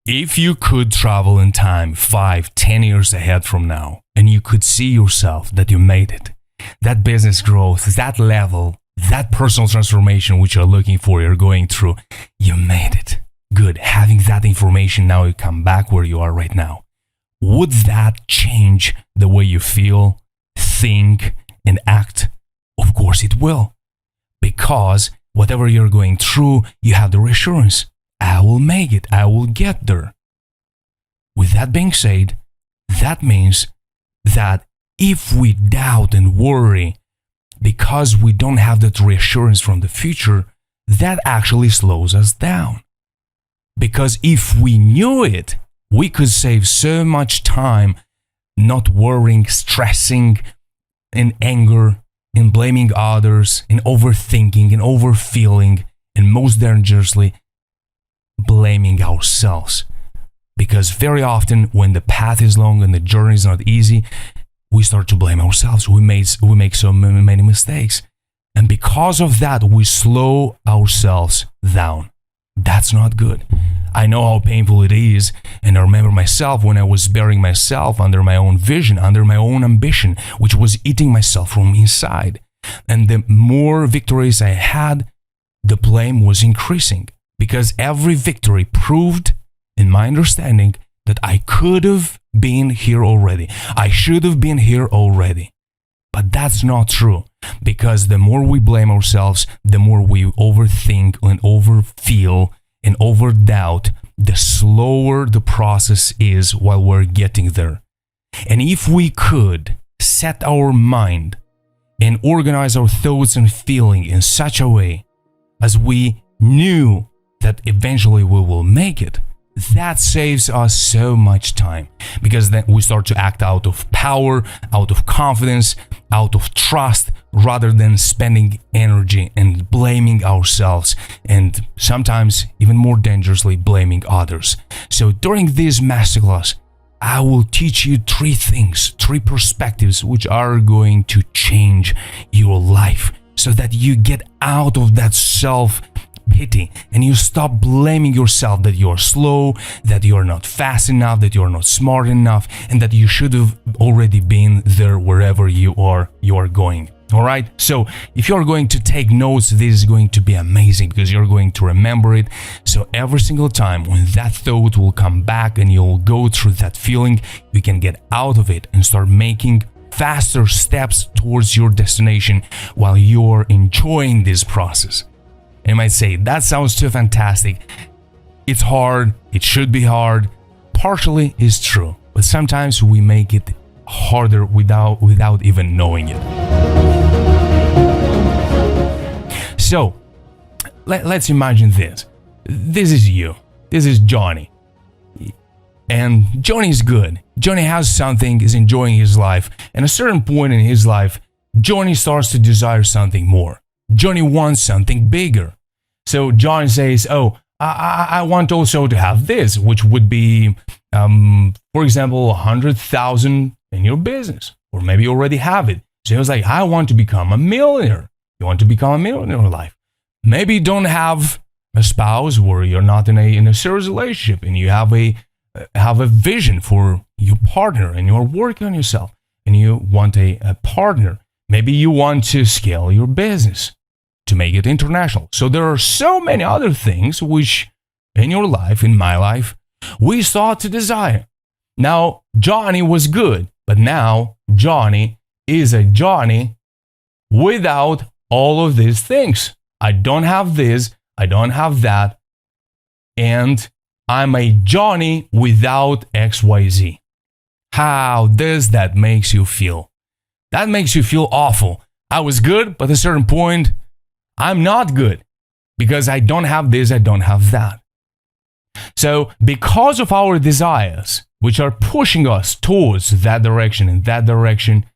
If you could travel in time 5, 10 years ahead from now, and you could see yourself that you made it, that business growth, that level, that personal transformation which you're looking for, you're going through, you made it. Good. Having that information, now you come back where you are right now. Would that change the way you feel, think, and act? Of course it will. Because whatever you're going through, you have the reassurance. I will make it. I will get there. With that being said, that means that if we doubt and worry because we don't have that reassurance from the future, that actually slows us down. Because if we knew it, we could save so much time not worrying, stressing, in anger, in blaming others, in overthinking, in overfeeling, and most dangerously, blaming ourselves. Because very often when the path is long and the journey is not easy, we start to blame ourselves. We make so many mistakes. And because of that, we slow ourselves down. That's not good. I know how painful it is, and I remember myself when I was burying myself under my own vision, under my own ambition, which was eating myself from inside. And the more victories I had, the blame was increasing. Because every victory proved, in my understanding, that I could have been here already. I should have been here already. But that's not true. Because the more we blame ourselves, the more we overthink and overfeel and overdoubt, the slower the process is while we're getting there. And if we could set our mind and organize our thoughts and feeling in such a way as we knew that eventually we will make it, that saves us so much time, because then we start to act out of power, out of confidence, out of trust, rather than spending energy and blaming ourselves, and sometimes even more dangerously blaming others. So during this masterclass, I will teach you 3 things, 3 perspectives which are going to change your life so that you get out of that self-pity and you stop blaming yourself that you're slow, that you're not fast enough, that you're not smart enough, and that you should have already been there wherever you are going. All right, so if you're going to take notes, this is going to be amazing because you're going to remember it. So every single time when that thought will come back and you'll go through that feeling, you can get out of it and start making faster steps towards your destination while you're enjoying this process. And you might say, that sounds too fantastic. It's hard, it should be hard. Partially is true, but sometimes we make it harder without even knowing it. So, let's imagine this. This is you. This is Johnny. And Johnny is good. Johnny has something, is enjoying his life. And at a certain point in his life, Johnny starts to desire something more. Johnny wants something bigger. So Johnny says, I want also to have this, which would be, for example, 100,000 in your business. Or maybe you already have it. So he was like, I want to become a millionaire. You want to become a millionaire in life. Maybe you don't have a spouse or you're not in a serious relationship and you have a vision for your partner and you're working on yourself and you want a partner. Maybe you want to scale your business to make it international. So there are so many other things which in your life, in my life, we start to desire. Now, Johnny was good, but now Johnny is a Johnny without all of these things. I don't have this, I don't have that, and I'm a Johnny without XYZ. How does that make you feel? That makes you feel awful. I was good, but at a certain point, I'm not good because I don't have this, I don't have that. So because of our desires, which are pushing us towards that direction and that direction,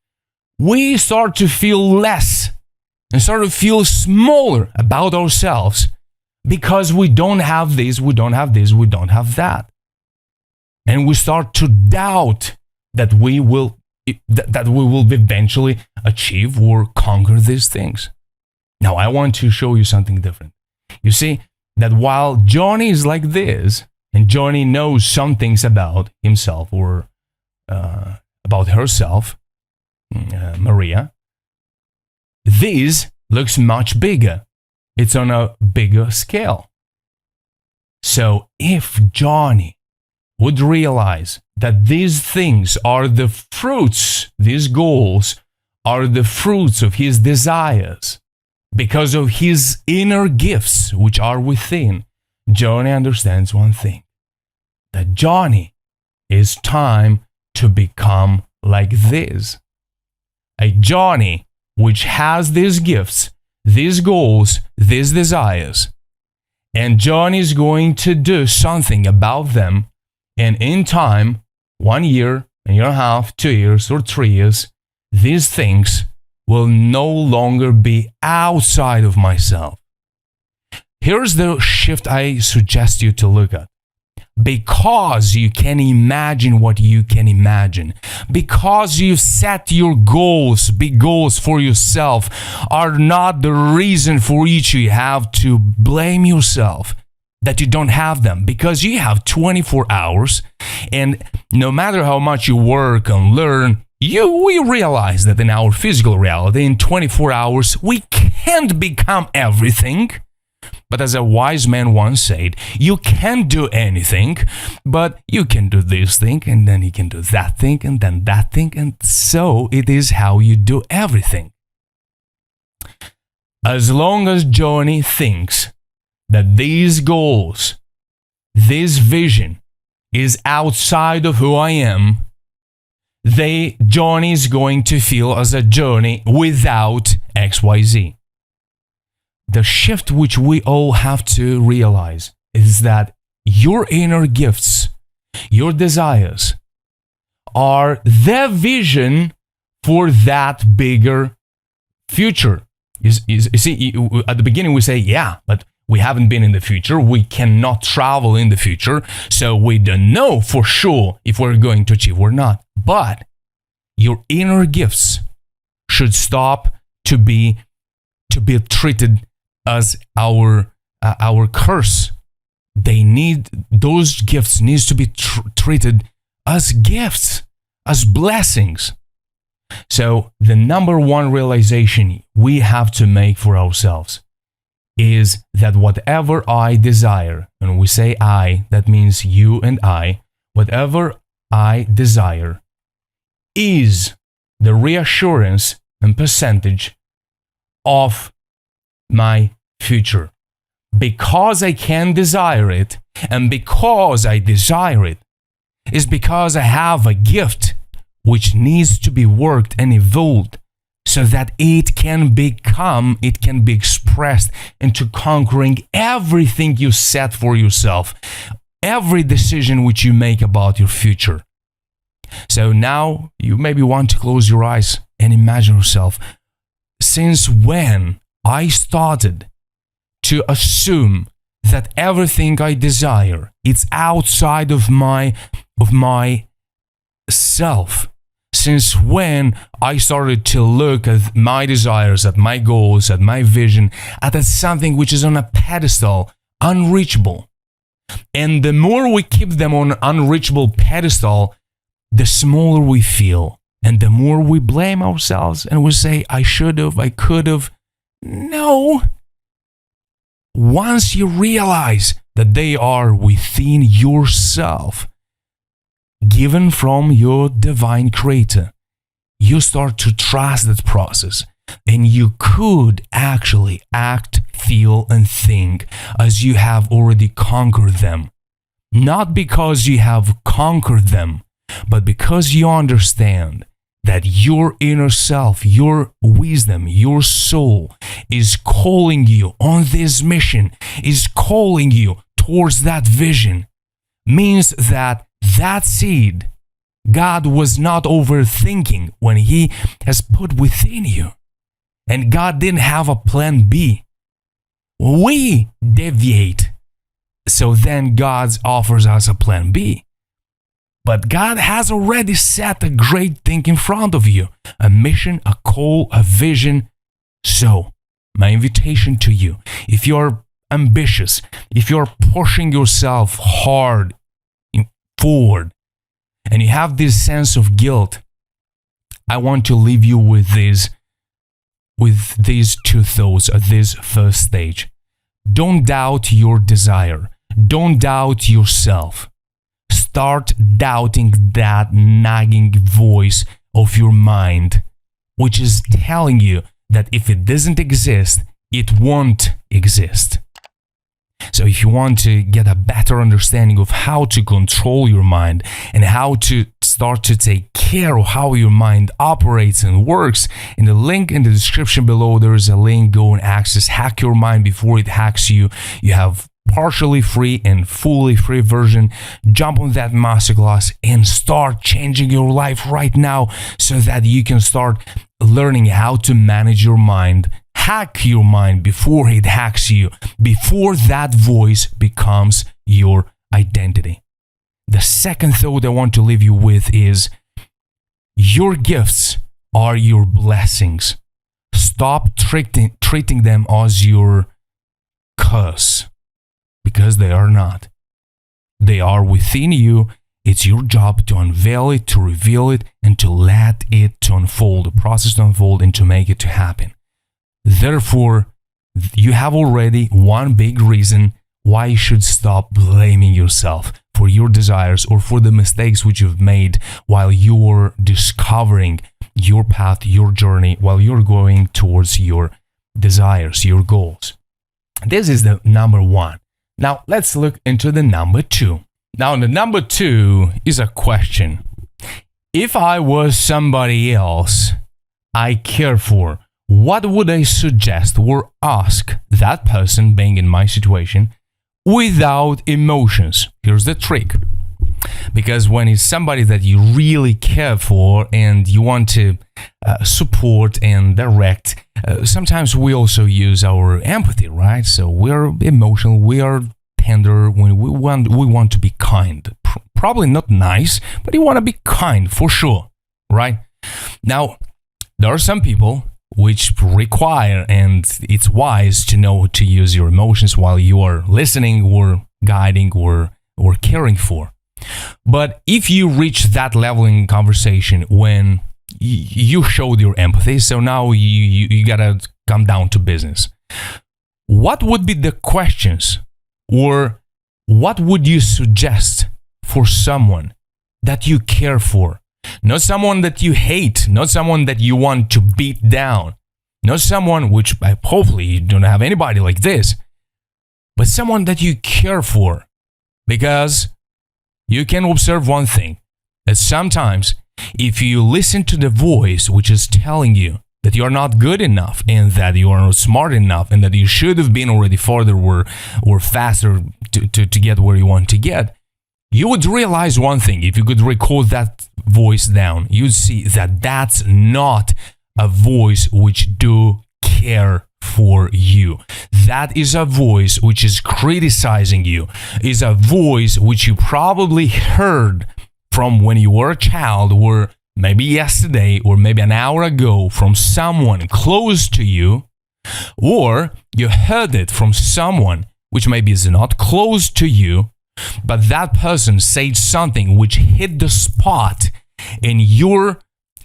we start to feel less and start to feel smaller about ourselves because we don't have this, we don't have this, we don't have that. And we start to doubt that we will eventually achieve or conquer these things. Now, I want to show you something different. You see, that while Johnny is like this, and Johnny knows some things about himself or about herself, Maria, this looks much bigger. It's on a bigger scale. So if Johnny would realize that these things are the fruits, these goals are the fruits of his desires, because of his inner gifts which are within, Johnny understands one thing, that Johnny is time to become like this. A Johnny which has these gifts, these goals, these desires, and Johnny is going to do something about them, and in time, 1 year, a year and a half, 2 years, or 3 years, these things will no longer be outside of myself. Here's the shift I suggest you to look at. Because you can imagine what you can imagine, because you've set your goals, big goals for yourself, are not the reason for which you have to blame yourself that you don't have them, because you have 24 hours, and no matter how much you work and learn, we realize that in our physical reality, in 24 hours, we can't become everything. But as a wise man once said, you can't do anything, but you can do this thing, and then you can do that thing, and then that thing, and so it is how you do everything. As long as Johnny thinks that these goals, this vision is outside of who I am, Johnny is going to feel as a Johnny without XYZ. The shift which we all have to realize is that your inner gifts, your desires, are the vision for that bigger future. You see, at the beginning we say, yeah, but we haven't been in the future. We cannot travel in the future. So we don't know for sure if we're going to achieve or not. But your inner gifts should stop to be treated as our curse. Those gifts needs to be treated as gifts, as blessings. So the number one realization we have to make for ourselves is that whatever I desire, and we say I, that means you and I, whatever I desire is the reassurance and percentage of my future. Because I can desire it, and because I desire it, is because I have a gift which needs to be worked and evolved so that it can be expressed into conquering everything you set for yourself, every decision which you make about your future. So now you maybe want to close your eyes and imagine yourself, since when I started to assume that everything I desire is outside of my self. Since when I started to look at my desires, at my goals, at my vision, at something which is on a pedestal, unreachable. And the more we keep them on an unreachable pedestal, the smaller we feel. And the more we blame ourselves and we say, I should have, I could have. No. Once you realize that they are within yourself, given from your divine creator, you start to trust that process, and you could actually act, feel, and think as you have already conquered them. Not because you have conquered them, but because you understand that your inner self, your wisdom, your soul is calling you on this mission, is calling you towards that vision, means that seed God was not overthinking when He has put within you. And God didn't have a plan B. We deviate. So then God offers us a plan B. But God has already set a great thing in front of you. A mission, a call, a vision. So, my invitation to you, if you're ambitious, if you're pushing yourself hard forward, and you have this sense of guilt, I want to leave you with these two thoughts at this first stage. Don't doubt your desire. Don't doubt yourself. Start doubting that nagging voice of your mind, which is telling you that if it doesn't exist, it won't exist. So if you want to get a better understanding of how to control your mind and how to start to take care of how your mind operates and works, in the link in the description below, there is a link. Go and access Hack Your Mind Before It Hacks You. You have partially free and fully free version. Jump on that masterclass and start changing your life right now so that you can start learning how to manage your mind. Hack your mind before it hacks you, before that voice becomes your identity. The second thought I want to leave you with is your gifts are your blessings. Stop treating them as your curse, because they are not. They are within you. It's your job to unveil it, to reveal it, and to let it to unfold, the process to unfold, and to make it to happen. Therefore, you have already one big reason why you should stop blaming yourself for your desires or for the mistakes which you've made while you're discovering your path, your journey, while you're going towards your desires, your goals. This is the number one. Now, let's look into the number two. Now, the number two is a question. If I was somebody else I care for, what would I suggest or ask that person being in my situation without emotions? Here's the trick. Because when it's somebody that you really care for and you want to support and direct, sometimes we also use our empathy, right? So we're emotional, we are tender, when we want to be kind. Probably not nice, but you want to be kind for sure, right? Now, there are some people which require, and it's wise to know to use your emotions while you are listening or guiding or caring for. But if you reach that level in conversation when you showed your empathy, so now you gotta come down to business. What would be the questions, or what would you suggest for someone that you care for? Not someone that you hate, not someone that you want to beat down, not someone, which hopefully you don't have anybody like this, but someone that you care for. Because you can observe one thing, that sometimes if you listen to the voice which is telling you that you are not good enough and that you are not smart enough and that you should have been already farther or faster to get where you want to get, you would realize one thing. If you could record that voice down, you'd see that that's not a voice which do care for you. That is a voice which is criticizing you, is a voice which you probably heard from when you were a child, or maybe yesterday, or maybe an hour ago from someone close to you, or you heard it from someone which maybe is not close to you, but that person said something which hit the spot in your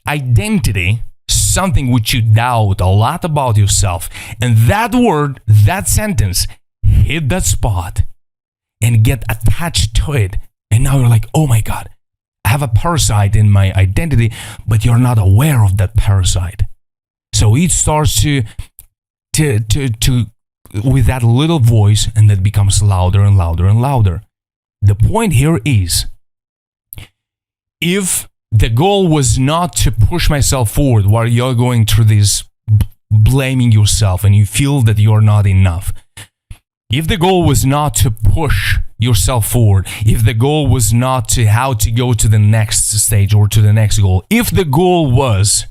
identity, something which you doubt a lot about yourself. And that word, that sentence, hit that spot and get attached to it. And now you're like, oh my God, I have a parasite in my identity, but you're not aware of that parasite. So it starts to with that little voice, and that becomes louder and louder and louder. The point here is, if the goal was not to push myself forward while you're going through this blaming yourself and you feel that you're not enough, if the goal was not to push yourself forward, if the goal was not to how to go to the next stage or to the next goal, if the goal was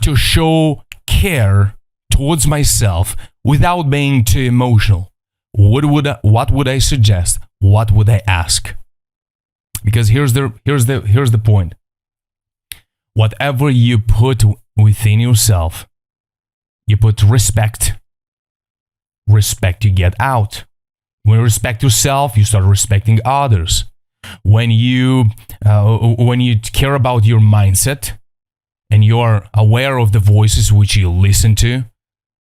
to show care towards myself without being too emotional, what would I suggest? What would I ask? Because here's the point. Whatever you put within yourself, you put respect, respect you get out. When you respect yourself, you start respecting others. When you care about your mindset and you are aware of the voices which you listen to,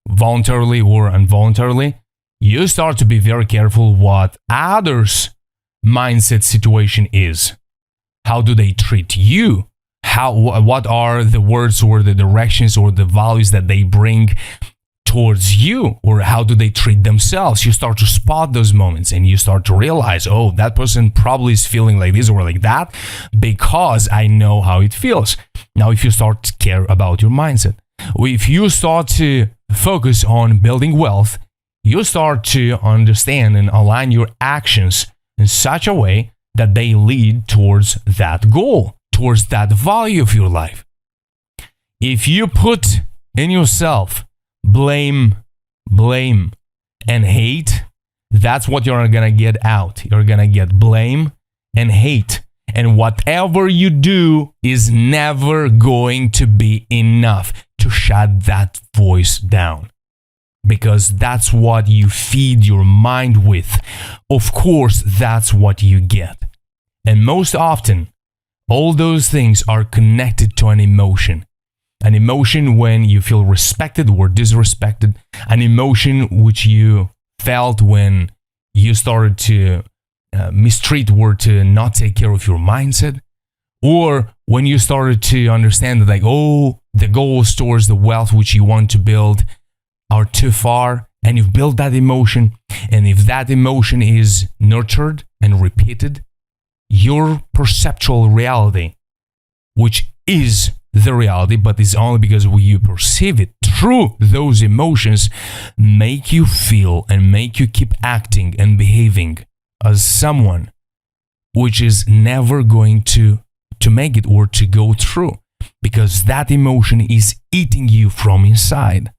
voluntarily or involuntarily, you start to be very careful what others' mindset situation is. How do they treat you? What are the words or the directions or the values that they bring towards you, or how do they treat themselves? You start to spot those moments and you start to realize, oh, that person probably is feeling like this or like that because I know how it feels. Now, if you start to care about your mindset, if you start to focus on building wealth, you start to understand and align your actions in such a way that they lead towards that goal, towards that value of your life. If you put in yourself blame, and hate, that's what you're gonna get out. You're gonna get blame and hate. And whatever you do is never going to be enough to shut that voice down. Because that's what you feed your mind with. Of course, that's what you get. And most often, all those things are connected to an emotion. An emotion when you feel respected or disrespected. An emotion which you felt when you started to mistreat or to not take care of your mindset. Or when you started to understand that the goals towards the wealth which you want to build are too far, and you've built that emotion. And if that emotion is nurtured and repeated, your perceptual reality, which is the reality, but it's only because you perceive it through those emotions, make you feel and make you keep acting and behaving as someone which is never going to make it or to go through, because that emotion is eating you from inside.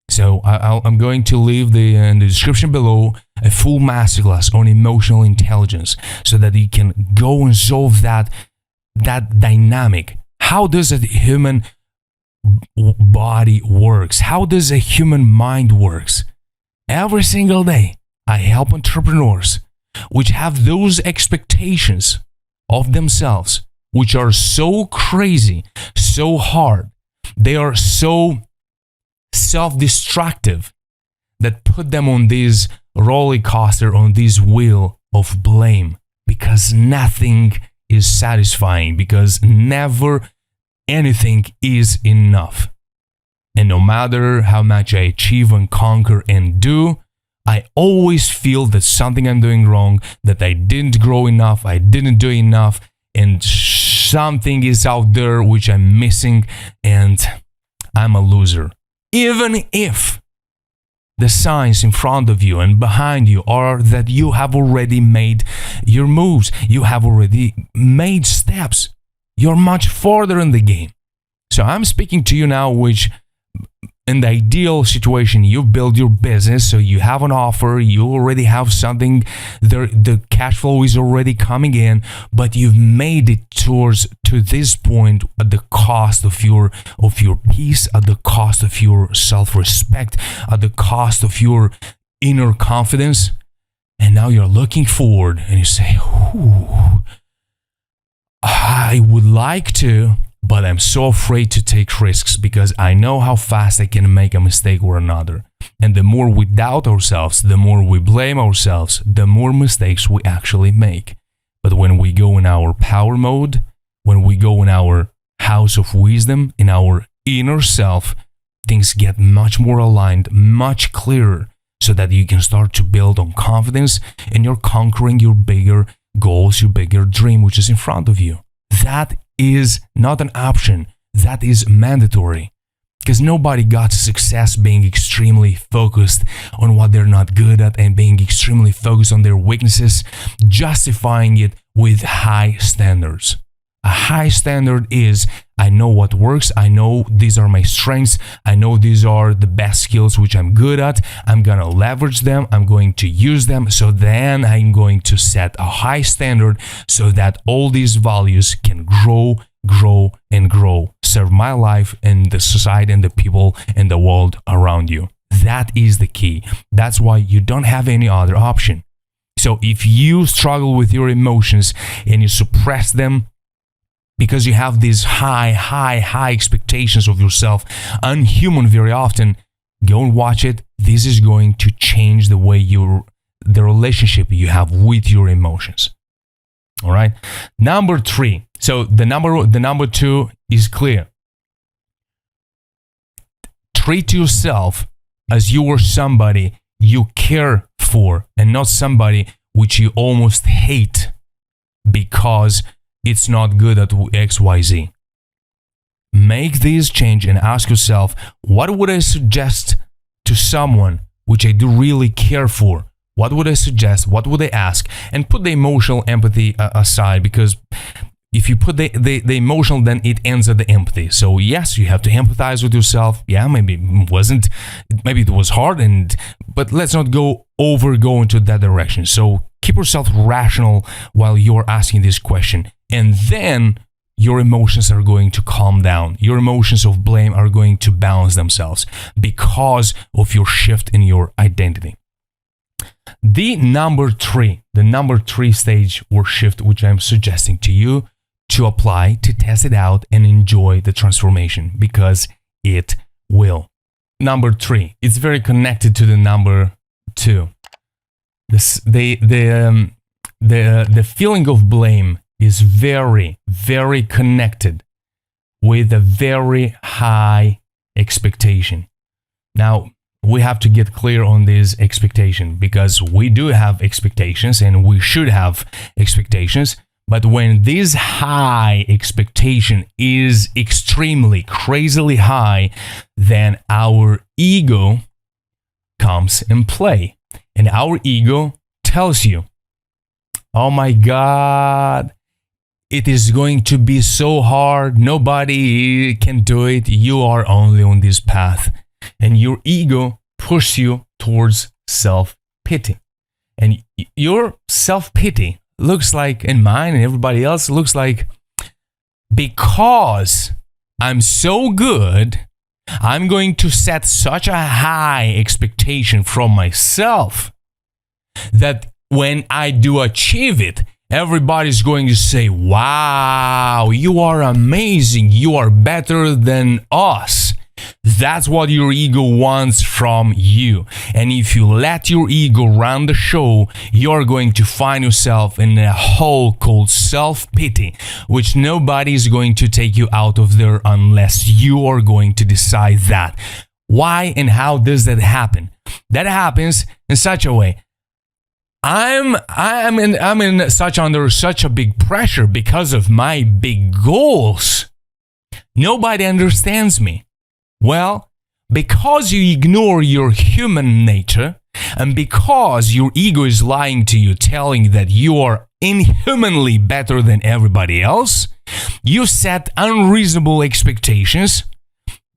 So I'm going to leave in the description below a full masterclass on emotional intelligence so that you can go and solve that dynamic. How does a human body works? How does a human mind works? Every single day, I help entrepreneurs which have those expectations of themselves, which are so crazy, so hard. They are so self-destructive that put them on this roller coaster, on this wheel of blame, because nothing is satisfying, because never anything is enough. And no matter how much I achieve and conquer and do, I always feel that something I'm doing wrong, that I didn't grow enough, I didn't do enough, and something is out there which I'm missing, and I'm a loser. Even if the signs in front of you and behind you are that you have already made your moves, you have already made steps, you're much farther in the game. So I'm speaking to you now, which in the ideal situation, you build your business, so you have an offer, you already have something, the cash flow is already coming in, but you've made it to this point at the cost of your peace, at the cost of your self-respect, at the cost of your inner confidence. And now you're looking forward and you say, I would like to, but I'm so afraid to take risks because I know how fast I can make a mistake or another. And the more we doubt ourselves, the more we blame ourselves, the more mistakes we actually make. But when we go in our power mode, when we go in our house of wisdom, in our inner self, things get much more aligned, much clearer, so that you can start to build on confidence and you're conquering your bigger goals, your bigger dream, which is in front of you. That is not an option. That is mandatory. Because nobody got to success being extremely focused on what they're not good at and being extremely focused on their weaknesses, justifying it with high standards. A high standard is, I know what works, I know these are my strengths, I know these are the best skills which I'm good at, I'm gonna leverage them, I'm going to use them, so then I'm going to set a high standard so that all these values can grow, serve my life and the society and the people and the world around you. That is the key. That's why you don't have any other option. So if you struggle with your emotions and you suppress them because you have these high expectations of yourself, unhuman very often, go and watch it. This is going to change the way the relationship you have with your emotions. All right. Number 3. So the number 2 is clear. Treat yourself as you are somebody you care for and not somebody which you almost hate because it's not good at XYZ. Make this change and ask yourself, what would I suggest to someone which I do really care for? What would I suggest? What would I ask? And put the emotional empathy aside, because if you put the emotional, then it ends at the empathy. So yes, you have to empathize with yourself. Yeah, maybe it was hard, but let's not go into that direction. So keep yourself rational while you're asking this question. And then your emotions are going to calm down. Your emotions of blame are going to balance themselves because of your shift in your identity. The number three stage or shift, which I'm suggesting to you to apply, to test it out and enjoy the transformation, because it will. Number 3, it's very connected to the number 2. The feeling of blame is very, very connected with a very high expectation. Now, we have to get clear on this expectation, because we do have expectations and we should have expectations. But when this high expectation is extremely, crazily high, then our ego comes in play. And our ego tells you, oh my God, it is going to be so hard. Nobody can do it. You are only on this path. And your ego pushes you towards self-pity. And your self-pity looks like, and mine and everybody else looks like, because I'm so good, I'm going to set such a high expectation from myself that when I do achieve it, everybody's going to say, wow, you are amazing. You are better than us. That's what your ego wants from you. And if you let your ego run the show, you're going to find yourself in a hole called self-pity, which nobody is going to take you out of there unless you are going to decide that. Why and how does that happen? That happens in such a way. I'm under such a big pressure because of my big goals. Nobody understands me. Well, because you ignore your human nature, and because your ego is lying to you, telling that you are inhumanly better than everybody else, you set unreasonable expectations,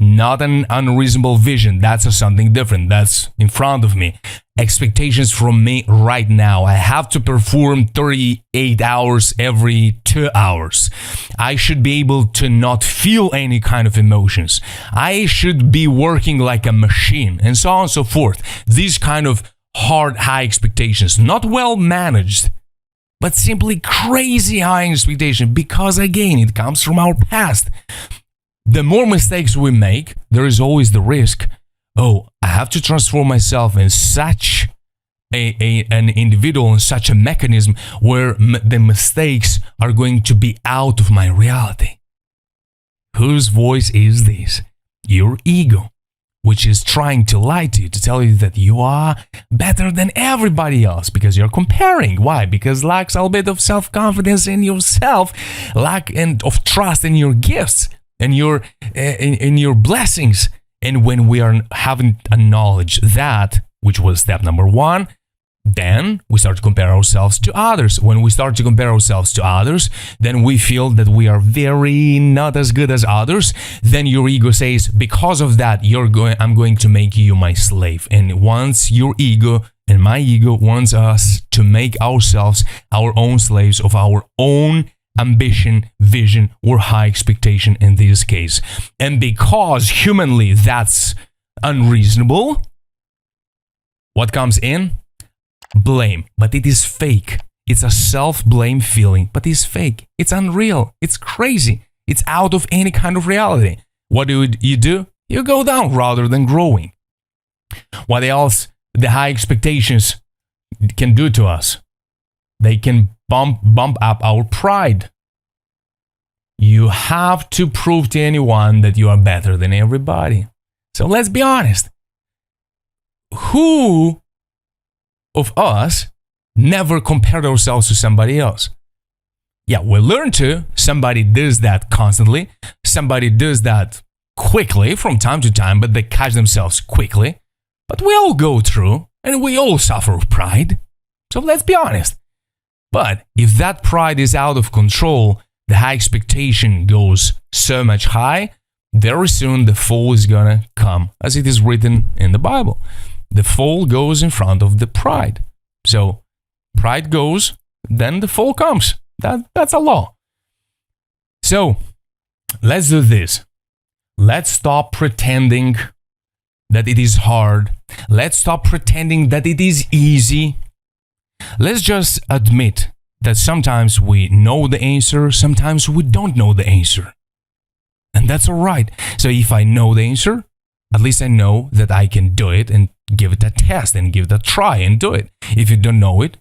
not an unreasonable vision. That's something different. That's in front of me. Expectations from me right now. I have to perform 38 hours every 2 hours. I should be able to not feel any kind of emotions. I should be working like a machine, and so on and so forth. These kind of hard, high expectations, not well managed, but simply crazy high expectation, because again, it comes from our past. The more mistakes we make, there is always the risk, oh, I have to transform myself in such an individual, in such a mechanism where the mistakes are going to be out of my reality. Whose voice is this? Your ego, which is trying to lie to you, to tell you that you are better than everybody else, because you're comparing. Why? Because lacks a little bit of self-confidence in yourself, lack of trust in your gifts and in your blessings. And when we haven't acknowledged that, which was step number 1, then we start to compare ourselves to others. When we start to compare ourselves to others, then we feel that we are very not as good as others. Then your ego says, because of that, I'm going to make you my slave. And once your ego and my ego wants us to make ourselves our own slaves of our own ambition, vision, or high expectation in this case. And because humanly that's unreasonable, What comes in? Blame. But it is fake. It's a self-blame feeling, but it's fake. It's unreal. It's crazy. It's out of any kind of reality. What do? You go down rather than growing. What else the high expectations can do to us? They can bump up our pride. You have to prove to anyone that you are better than everybody. So let's be honest. Who of us never compared ourselves to somebody else? Yeah, we learn to. Somebody does that constantly. Somebody does that quickly from time to time, but they catch themselves quickly. But we all go through, and we all suffer pride. So let's be honest. But if that pride is out of control, the high expectation goes so much high, very soon the fall is gonna come, as it is written in the Bible. The fall goes in front of the pride. So pride goes, then the fall comes. That's a law. So let's do this. Let's stop pretending that it is hard. Let's stop pretending that it is easy. Let's just admit that sometimes we know the answer, sometimes we don't know the answer. And that's all right. So if I know the answer, at least I know that I can do it and give it a test and give it a try and do it. If you don't know it,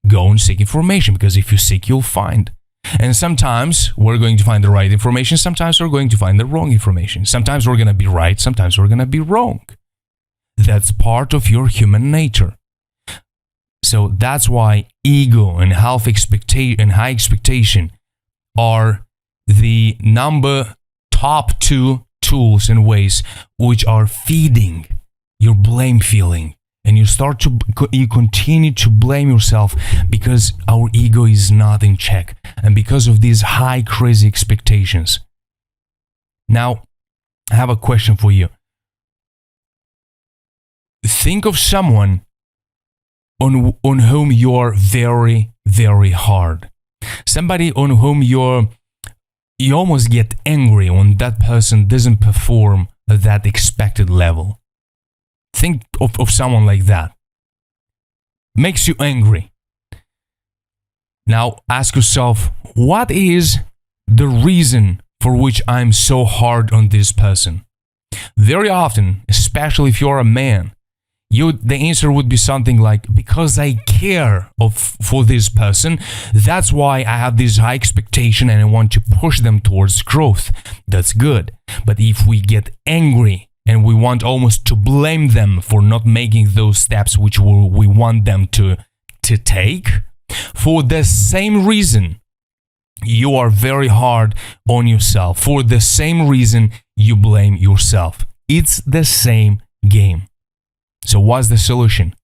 go and seek information, because if you seek, you'll find. And sometimes we're going to find the right information. Sometimes we're going to find the wrong information. Sometimes we're going to be right. Sometimes we're going to be wrong. That's part of your human nature. So that's why ego and high expectation are the top two tools and ways which are feeding your blame feeling. And you continue to blame yourself because our ego is not in check and because of these high crazy expectations. Now, I have a question for you. Think of someone on whom you're very, very hard. Somebody on whom you almost get angry when that person doesn't perform at that expected level. Think of someone like that. Makes you angry. Now ask yourself, what is the reason for which I'm so hard on this person? Very often, especially if you're a man, the answer would be something like, because I care for this person, that's why I have this high expectation and I want to push them towards growth. That's good. But if we get angry and we want almost to blame them for not making those steps which we want them to take, for the same reason, you are very hard on yourself. For the same reason, you blame yourself. It's the same game. So what's the solution?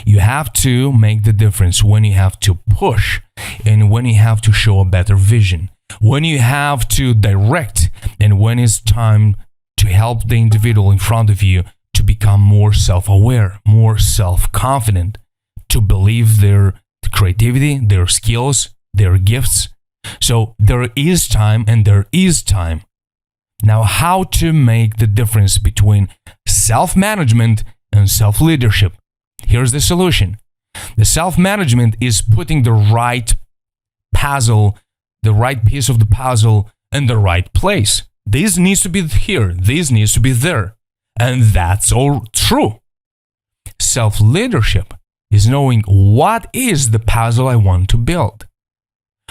You have to make the difference when you have to push and when you have to show a better vision, when you have to direct and when it's time to help the individual in front of you to become more self-aware, more self-confident, to believe their creativity, their skills, their gifts. So there is time and there is time. Now, how to make the difference between self-management and self-leadership? Here's the solution. The self-management is putting the right puzzle, the right piece of the puzzle in the right place. This needs to be here, this needs to be there. And that's all true. Self-leadership is knowing what is the puzzle I want to build.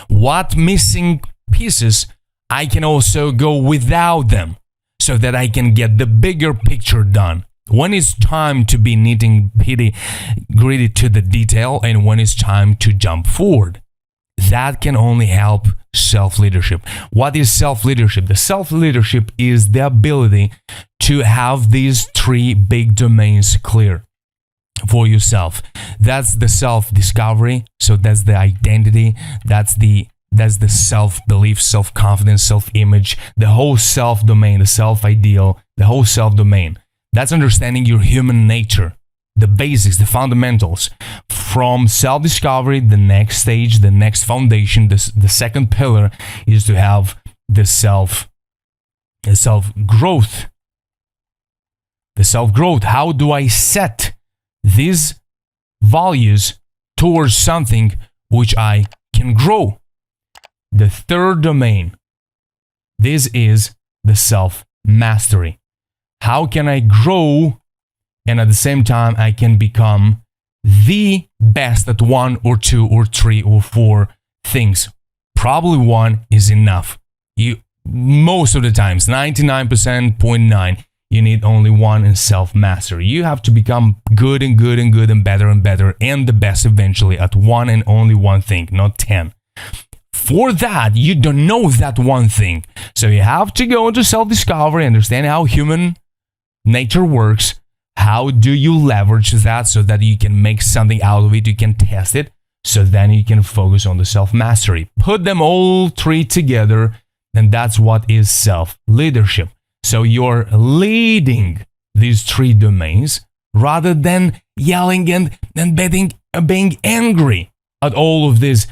What missing pieces I can also go without them so that I can get the bigger picture done. When it's time to be nitty-gritty to the detail and when it's time to jump forward. That can only help self-leadership. What is self-leadership? The self-leadership is the ability to have these three big domains clear for yourself. That's the self-discovery. So that's the identity. That's the self-belief, self-confidence, self-image, the whole self-domain, the self-ideal, the whole self-domain. That's understanding your human nature, the basics, the fundamentals. From self-discovery, the next stage, the next foundation, the second pillar is to have the self-growth. The self-growth. How do I set these values towards something which I can grow. The third domain, this is the self-mastery. How can I grow and at the same time I can become the best at 1 or 2 or 3 or 4 things? Probably one is enough. Most of the times, 99.9%, you need only one in self-mastery. You have to become good and good and good and better and the best eventually at one and only one thing, not 10. For that, you don't know that one thing. So you have to go into self-discovery, understand how human nature works. How do you leverage that so that you can make something out of it, you can test it, so then you can focus on the self-mastery. Put them all three together, and that's what is self-leadership. So you're leading these three domains rather than yelling and being angry at all of these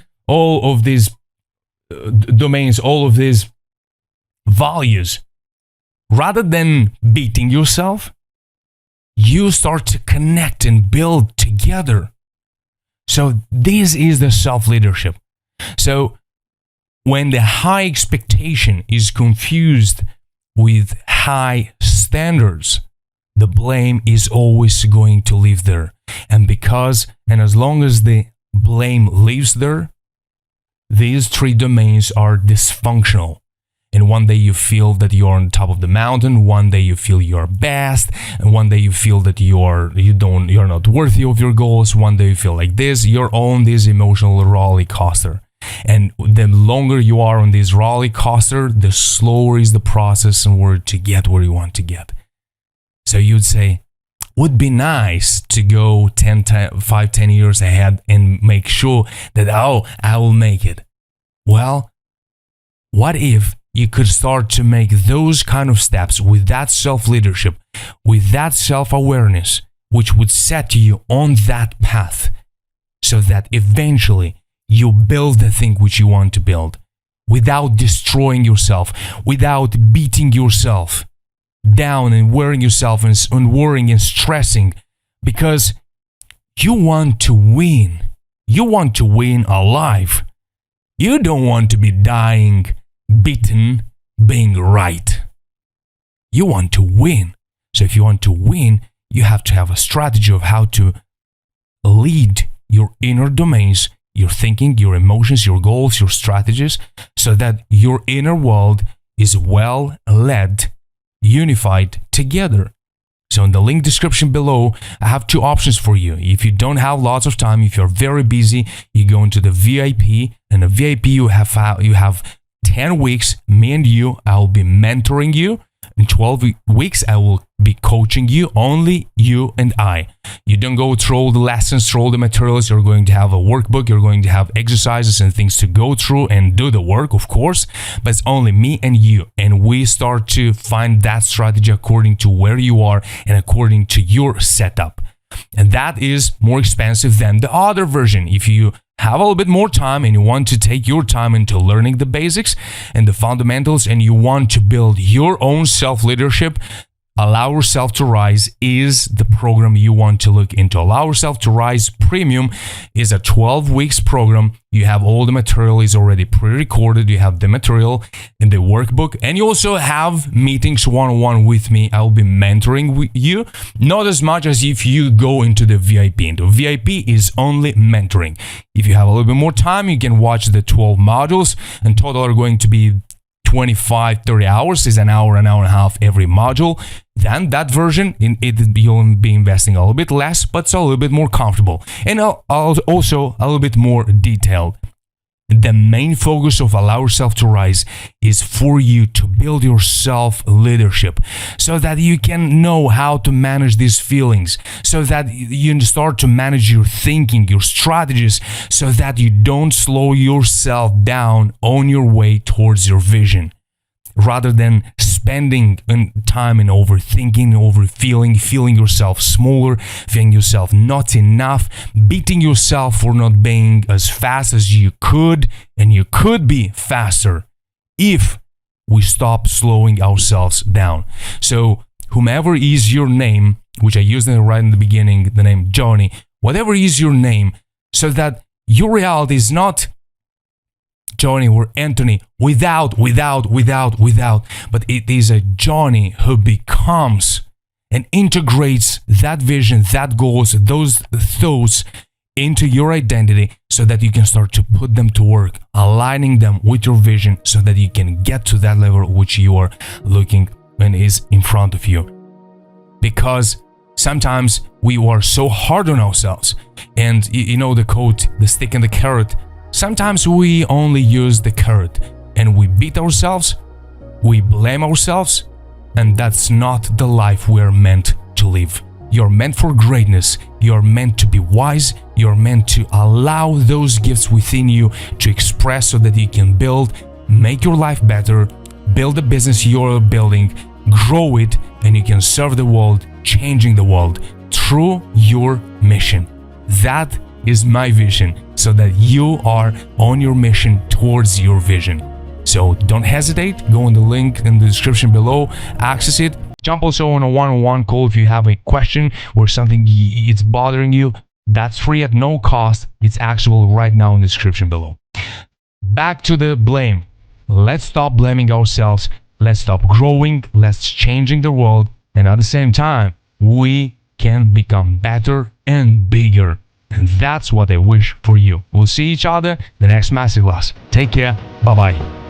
domains, all of these values. Rather than beating yourself, you start to connect and build together. So this is the self-leadership. So when the high expectation is confused with high standards, the blame is always going to live there. And as long as the blame lives there, these three domains are dysfunctional. And one day you feel that you're on top of the mountain, one day you feel you're best, and one day you feel that you're not worthy of your goals, one day you feel like this. You're on this emotional roller coaster. And the longer you are on this roller coaster, the slower is the process in order to get where you want to get. So you'd say, would be nice to go 5-10 years ahead and make sure that, I will make it. Well, what if you could start to make those kind of steps with that self-leadership, with that self-awareness, which would set you on that path so that eventually you build the thing which you want to build without destroying yourself, without beating yourself down and wearing yourself and worrying and stressing, because you want to win. You want to win alive. You don't want to be dying, beaten, being right. You want to win. So if you want to win, you have to have a strategy of how to lead your inner domains, your thinking, your emotions, your goals, your strategies, so that your inner world is well led, unified together. So in the link description below, I have two options for you. If you don't have lots of time, if you're very busy, you go into the VIP, and the VIP you have 10 weeks, me and you, I will be mentoring you. In 12 weeks, I will be coaching you, only you and I. You don't go through all the lessons, through all the materials. You're going to have a workbook. You're going to have exercises and things to go through and do the work, of course. But it's only me and you. And we start to find that strategy according to where you are and according to your setup. And that is more expensive than the other version. If you have a little bit more time and you want to take your time into learning the basics and the fundamentals and you want to build your own self-leadership, Allow Yourself to Rise is the program you want to look into. Allow Yourself to Rise Premium is a 12 weeks program. You have all the material is already pre-recorded. You have the material in the workbook, and you also have meetings one-on-one with me. I will be mentoring you, not as much as if you go into the VIP. And the VIP is only mentoring. If you have a little bit more time, you can watch the 12 modules, and total are going to be 25-30 hours, is an hour and a half every module. Then that version, you'll be investing a little bit less, but it's a little bit more comfortable and also a little bit more detailed. The main focus of Allow Yourself to Rise is for you to build your self-leadership so that you can know how to manage these feelings, so that you start to manage your thinking, your strategies, so that you don't slow yourself down on your way towards your vision. Rather than spending time in overthinking, feeling yourself smaller, feeling yourself not enough, beating yourself for not being as fast as you could, and you could be faster if we stop slowing ourselves down. So whomever is your name, which I used right in the beginning, the name Johnny, whatever is your name, so that your reality is not Johnny or Anthony without, but it is a Johnny who becomes and integrates that vision, that goals, those thoughts into your identity so that you can start to put them to work, aligning them with your vision so that you can get to that level which you are looking and is in front of you. Because sometimes we are so hard on ourselves, and you know the quote, the stick and the carrot. Sometimes we only use the carrot and we beat ourselves, we blame ourselves, and that's not the life we're meant to live. You're meant for greatness, you're meant to be wise, you're meant to allow those gifts within you to express so that you can build, make your life better, build the business you're building, grow it, and you can serve the world, changing the world through your mission. That is my vision, so that you are on your mission towards your vision. So don't hesitate, go on the link in the description below, access it. Jump also on a one-on-one call if you have a question or something it's bothering you. That's free at no cost. It's actual right now in the description below. Back to the blame. Let's stop blaming ourselves. Let's stop growing. Let's changing the world. And at the same time, we can become better and bigger. And that's what I wish for you. We'll see each other in the next masterclass. Take care. Bye-bye.